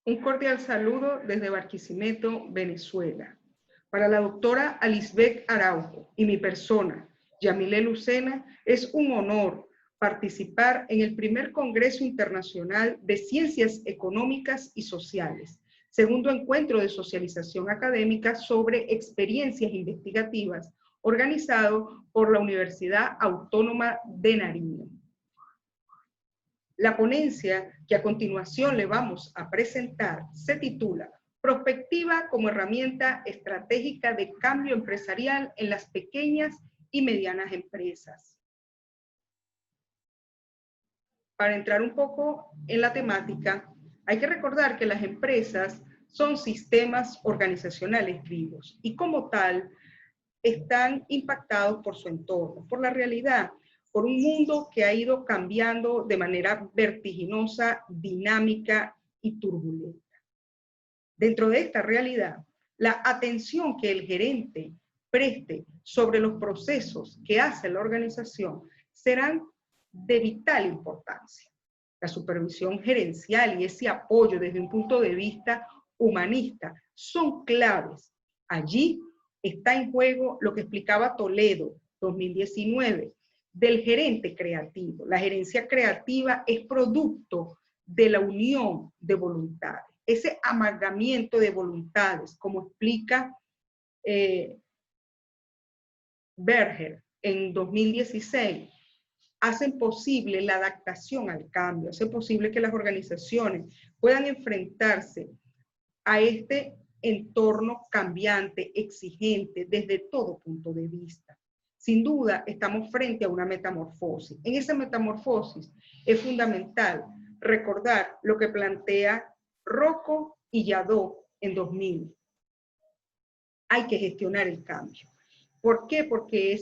Un cordial saludo desde Barquisimeto, Venezuela. Para la doctora Alisbeth Araujo y mi persona, Yamile Lucena, es un honor participar en el primer Congreso Internacional de Ciencias Económicas y Sociales, segundo encuentro de socialización académica sobre experiencias investigativas, organizado por la Universidad Autónoma de Nariño. La ponencia que a continuación le vamos a presentar se titula Prospectiva como herramienta estratégica de cambio empresarial en las pequeñas y medianas empresas. Para entrar un poco en la temática, hay que recordar que las empresas son sistemas organizacionales vivos y como tal están impactados por su entorno, por la realidad, por un mundo que ha ido cambiando de manera vertiginosa, dinámica y turbulenta. Dentro de esta realidad, la atención que el gerente preste sobre los procesos que hace la organización serán de vital importancia. La supervisión gerencial y ese apoyo desde un punto de vista humanista son claves. Allí está en juego lo que explicaba Toledo, 2019, del gerente creativo. La gerencia creativa es producto de la unión de voluntades, ese amalgamiento de voluntades, como explica Berger en 2016, hacen posible la adaptación al cambio, hace posible que las organizaciones puedan enfrentarse a este entorno cambiante, exigente, desde todo punto de vista. Sin duda, estamos frente a una metamorfosis. En esa metamorfosis es fundamental recordar lo que plantea Rocco y Jadot en 2000. Hay que gestionar el cambio. ¿Por qué? Porque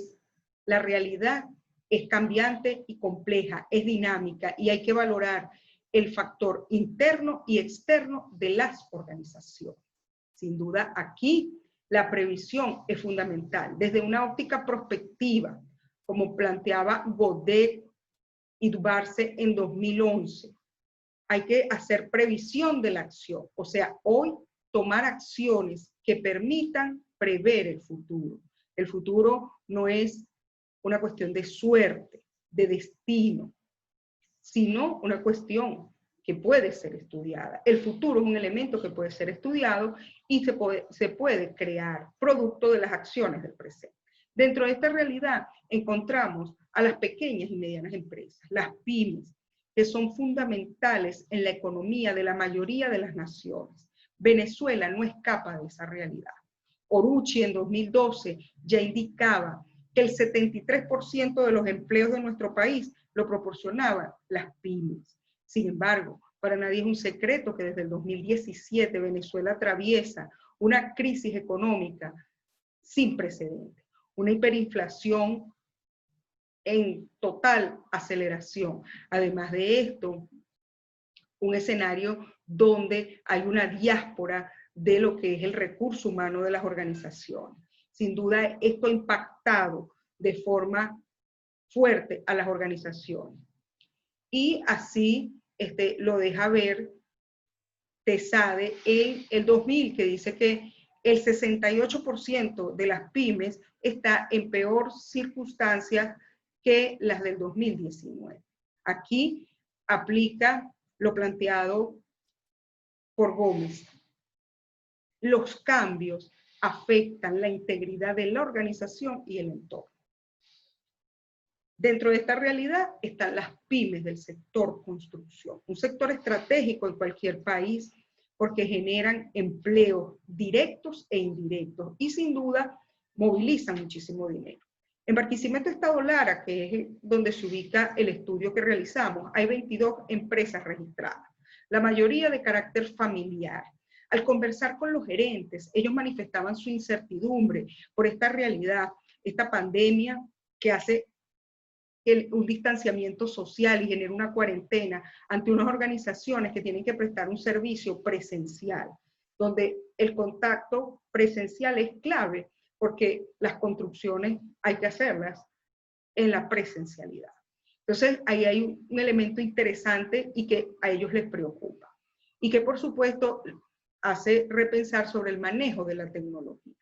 la realidad es cambiante y compleja, es dinámica y hay que valorar el factor interno y externo de las organizaciones. Sin duda, aquí la previsión es fundamental. Desde una óptica prospectiva, como planteaba Godet y Dubarce en 2011, hay que hacer previsión de la acción. O sea, hoy tomar acciones que permitan prever el futuro. El futuro no es una cuestión de suerte, de destino, sino una cuestión que puede ser estudiada. El futuro es un elemento que puede ser estudiado y se puede crear producto de las acciones del presente. Dentro de esta realidad encontramos a las pequeñas y medianas empresas, las pymes, que son fundamentales en la economía de la mayoría de las naciones. Venezuela no escapa de esa realidad. Orucci en 2012 ya indicaba que el 73% de los empleos de nuestro país lo proporcionaban las pymes. Sin embargo, para nadie es un secreto que desde el 2017 Venezuela atraviesa una crisis económica sin precedentes, una hiperinflación en total aceleración. Además de esto, un escenario donde hay una diáspora de lo que es el recurso humano de las organizaciones. Sin duda, esto ha impactado de forma fuerte a las organizaciones. Y así lo deja ver Tesade en el 2000, que dice que el 68% de las pymes está en peor circunstancias que las del 2019. Aquí aplica lo planteado por Gómez. Los cambios afectan la integridad de la organización y el entorno. Dentro de esta realidad están las pymes del sector construcción, un sector estratégico en cualquier país porque generan empleos directos e indirectos y sin duda movilizan muchísimo dinero. En Barquisimeto Estado Lara, que es donde se ubica el estudio que realizamos, hay 22 empresas registradas, la mayoría de carácter familiar. Al conversar con los gerentes, ellos manifestaban su incertidumbre por esta realidad, esta pandemia que hace un distanciamiento social y genera una cuarentena ante unas organizaciones que tienen que prestar un servicio presencial, donde el contacto presencial es clave porque las construcciones hay que hacerlas en la presencialidad. Entonces, ahí hay un elemento interesante y que a ellos les preocupa. y que por supuesto hace repensar sobre el manejo de la tecnología.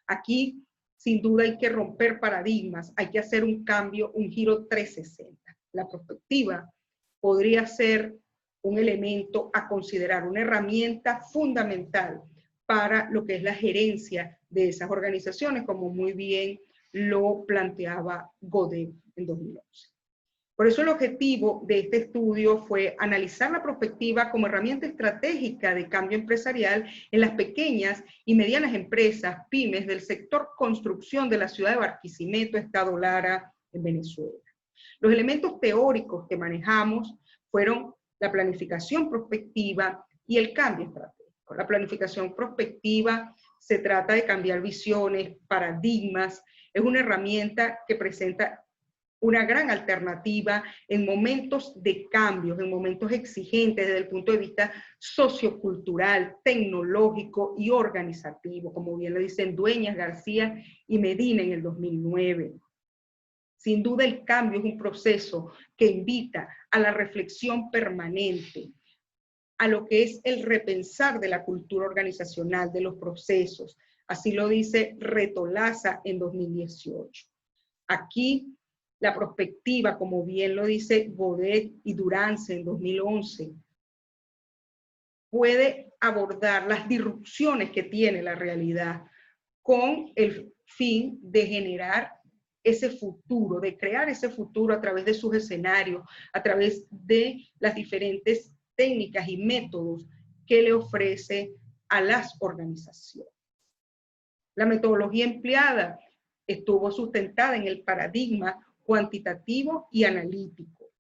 Aquí, sin duda, hay que romper paradigmas, hay que hacer un cambio, un giro 360. La prospectiva podría ser un elemento a considerar, una herramienta fundamental para lo que es la gerencia de esas organizaciones, como muy bien lo planteaba Godet en 2011. Por eso el objetivo de este estudio fue analizar la prospectiva como herramienta estratégica de cambio empresarial en las pequeñas y medianas empresas, pymes, del sector construcción de la ciudad de Barquisimeto, Estado Lara, en Venezuela. Los elementos teóricos que manejamos fueron la planificación prospectiva y el cambio estratégico. La planificación prospectiva se trata de cambiar visiones, paradigmas, es una herramienta que presenta una gran alternativa en momentos de cambios, en momentos exigentes desde el punto de vista sociocultural, tecnológico y organizativo, como bien lo dicen Dueñas, García y Medina en el 2009. Sin duda el cambio es un proceso que invita a la reflexión permanente, a lo que es el repensar de la cultura organizacional, de los procesos. Así lo dice Retolaza en 2018. Aquí la prospectiva, como bien lo dice Godet y Durance en 2011, puede abordar las disrupciones que tiene la realidad con el fin de generar ese futuro, de crear ese futuro a través de sus escenarios, a través de las diferentes técnicas y métodos que le ofrece a las organizaciones. La metodología empleada estuvo sustentada en el paradigma cuantitativo y analítico,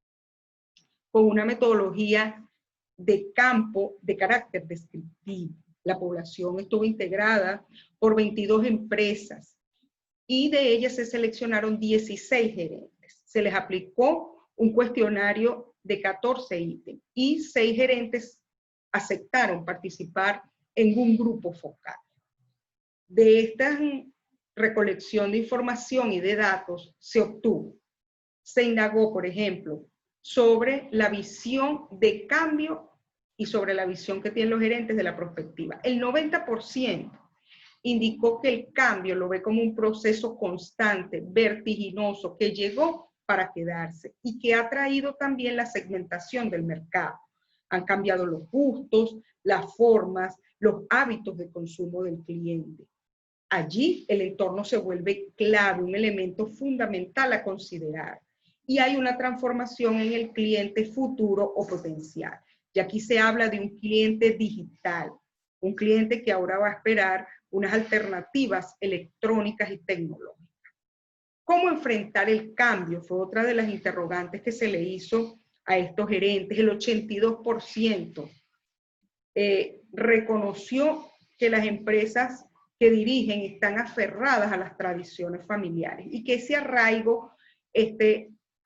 con una metodología de campo de carácter descriptivo. La población estuvo integrada por 22 empresas y de ellas se seleccionaron 16 gerentes. Se les aplicó un cuestionario de 14 ítems y 6 gerentes aceptaron participar en un grupo focal. De esta recolección de información y de datos se indagó, por ejemplo, sobre la visión de cambio y sobre la visión que tienen los gerentes de la prospectiva. El 90% indicó que el cambio lo ve como un proceso constante, vertiginoso, que llegó para quedarse y que ha traído también la segmentación del mercado. Han cambiado los gustos, las formas, los hábitos de consumo del cliente. Allí el entorno se vuelve clave, un elemento fundamental a considerar. Y hay una transformación en el cliente futuro o potencial. Y aquí se habla de un cliente digital, un cliente que ahora va a esperar unas alternativas electrónicas y tecnológicas. ¿Cómo enfrentar el cambio? Fue otra de las interrogantes que se le hizo a estos gerentes. El 82% reconoció que las empresas que dirigen están aferradas a las tradiciones familiares y que ese arraigo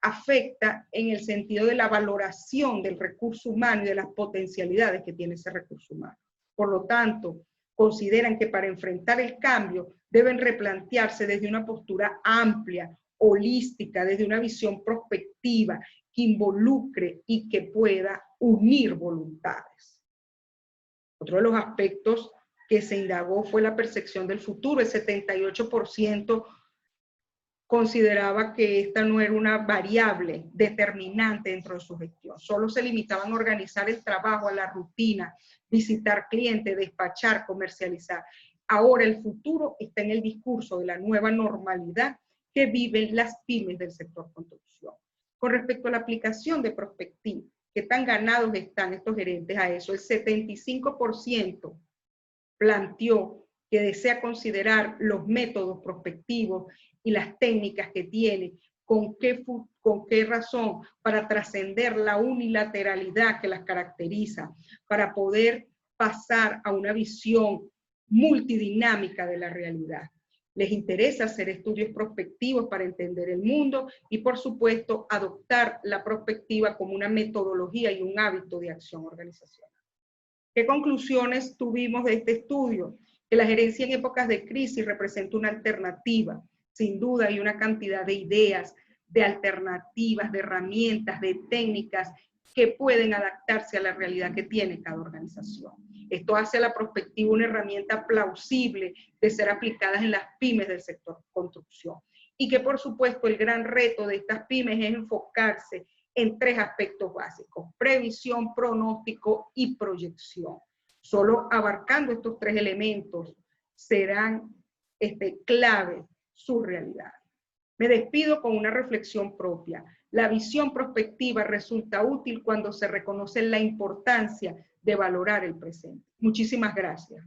afecta en el sentido de la valoración del recurso humano y de las potencialidades que tiene ese recurso humano. Por lo tanto, consideran que para enfrentar el cambio deben replantearse desde una postura amplia, holística, desde una visión prospectiva que involucre y que pueda unir voluntades. Otro de los aspectos que se indagó fue la percepción del futuro. El 78% consideraba que esta no era una variable determinante dentro de su gestión. Solo se limitaban a organizar el trabajo, a la rutina, visitar clientes, despachar, comercializar. Ahora el futuro está en el discurso de la nueva normalidad que viven las pymes del sector construcción. Con respecto a la aplicación de prospectiva, ¿qué tan ganados están estos gerentes a eso? El 75% planteó que desea considerar los métodos prospectivos y las técnicas que tiene, con qué razón, para trascender la unilateralidad que las caracteriza, para poder pasar a una visión multidinámica de la realidad. Les interesa hacer estudios prospectivos para entender el mundo y, por supuesto, adoptar la prospectiva como una metodología y un hábito de acción organizacional. ¿Qué conclusiones tuvimos de este estudio? Que la gerencia en épocas de crisis representa una alternativa. Sin duda hay una cantidad de ideas, de alternativas, de herramientas, de técnicas que pueden adaptarse a la realidad que tiene cada organización. Esto hace a la prospectiva una herramienta plausible de ser aplicada en las pymes del sector construcción. Y que por supuesto el gran reto de estas pymes es enfocarse en 3 aspectos básicos: previsión, pronóstico y proyección. Solo abarcando estos 3 elementos serán clave su realidad. Me despido con una reflexión propia. La visión prospectiva resulta útil cuando se reconoce la importancia de valorar el presente. Muchísimas gracias.